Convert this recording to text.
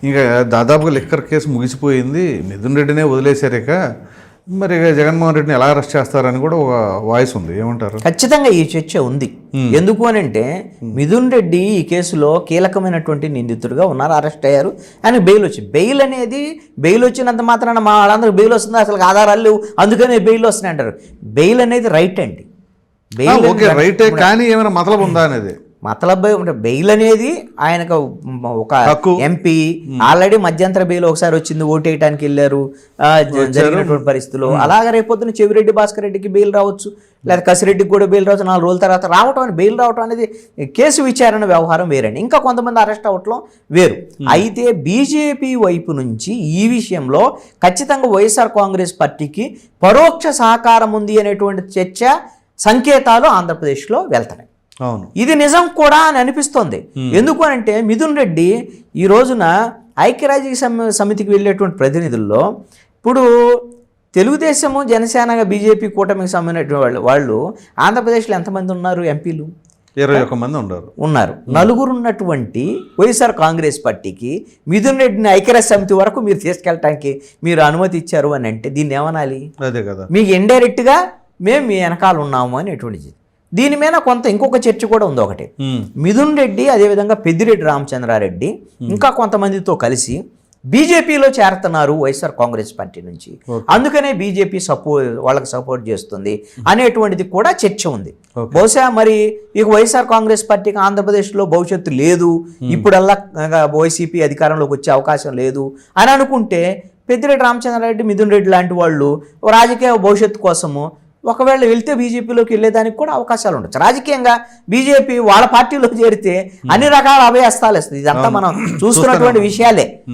ఇంకా దాదాపుగా liquor case ముగిసిపోయింది, మిథున్ రెడ్డినే వదిలేశారు, ఇక మరి జగన్మోహన్ రెడ్డిని ఎలా అరెస్ట్ చేస్తారని కూడా ఒక వాయిస్ ఉంది, ఏమంటారు? ఖచ్చితంగా ఈ చర్చ ఉంది. ఎందుకు అని అంటే మిథున్ రెడ్డి ఈ కేసులో కీలకమైనటువంటి నిందితుడిగా ఉన్నారు, అరెస్ట్ అయ్యారు, ఆయన బెయిల్ వచ్చింది. బెయిల్ అనేది బెయిల్ వచ్చినంత మాత్రాన మా వాళ్ళందరూ బెయిల్ వస్తుంది, అసలు ఆధారాలు లేవు అందుకనే బెయిల్ వస్తున్నాయి అంటారు. బెయిల్ అనేది రైట్ అండి, బెయిల్ రైటే, కానీ ఏమైనా మతలబు ఉందా అనేది మతలబ్ అంటే బెయిల్ అనేది ఆయనకు ఒక ఎంపీ ఆల్రెడీ మధ్యంతర బెయిల్ ఒకసారి వచ్చింది, ఓటేయడానికి వెళ్ళారు జరిగినటువంటి పరిస్థితుల్లో. అలాగే రేపొద్దున చెవిరెడ్డి భాస్కర్ రెడ్డికి బెయిల్ రావచ్చు, లేదా కసిరెడ్డికి కూడా బెయిల్ రావచ్చు. 4 రోజుల తర్వాత రావటం అని బెయిల్ రావటం అనేది కేసు విచారణ వ్యవహారం వేరండి, ఇంకా కొంతమంది అరెస్ట్ అవ్వటం వేరు. అయితే బీజేపీ వైపు నుంచి ఈ విషయంలో ఖచ్చితంగా వైఎస్ఆర్ కాంగ్రెస్ పార్టీకి పరోక్ష సహకారం ఉంది అనేటువంటి చర్చ, సంకేతాలు ఆంధ్రప్రదేశ్లో వెళ్తున్నాయి. అవును, ఇది నిజం కూడా అని అనిపిస్తోంది. ఎందుకు అంటే మిథున్ రెడ్డి ఈ రోజున ఐక్యరాజ్య సమితికి వెళ్ళేటువంటి ప్రతినిధుల్లో ఇప్పుడు తెలుగుదేశము, జనసేన, బీజేపీ కూటమికి సంబంధించిన వాళ్ళు ఆంధ్రప్రదేశ్లో ఎంతమంది ఉన్నారు? ఎంపీలు 21 మంది ఉన్నారు. 4 ఉన్నటువంటి వైఎస్ఆర్ కాంగ్రెస్ పార్టీకి మిథున్ రెడ్డిని ఐక్యరాజ్య సమితి వరకు మీరు తీసుకెళ్ళటానికి మీరు అనుమతి ఇచ్చారు అని అంటే దీన్ని ఏమనాలి? అదే కదా, మీకు ఇండైరెక్ట్గా మేము మీ వెనకాల ఉన్నాము అనేటువంటిది. దీని మీద ఇంకొక చర్చ కూడా ఉంది. ఒకటి, మిథున్ రెడ్డి అదేవిధంగా పెద్దిరెడ్డి రామచంద్రారెడ్డి ఇంకా కొంతమందితో కలిసి బీజేపీలో చేరుతున్నారు వైఎస్ఆర్ కాంగ్రెస్ పార్టీ నుంచి, అందుకనే బీజేపీ వాళ్ళకి సపోర్ట్ చేస్తుంది అనేటువంటిది కూడా చర్చ ఉంది. బహుశా మరి ఇక వైఎస్ఆర్ కాంగ్రెస్ పార్టీకి ఆంధ్రప్రదేశ్లో భవిష్యత్తు లేదు, ఇప్పుడల్లా వైసీపీ అధికారంలోకి వచ్చే అవకాశం లేదు అని అనుకుంటే పెద్దిరెడ్డి రామచంద్రారెడ్డి, మిథున్ రెడ్డి లాంటి వాళ్ళు రాజకీయ భవిష్యత్తు కోసము ఒకవేళ వెళ్తే బీజేపీలోకి వెళ్ళేదానికి కూడా అవకాశాలు ఉండొచ్చు. రాజకీయంగా బీజేపీ వాళ్ళ పార్టీలో చేరితే అన్ని రకాల అభయహస్తాలు ఇస్తుంది. ఇదంతా మనం చూస్తున్నటువంటి విషయాలే.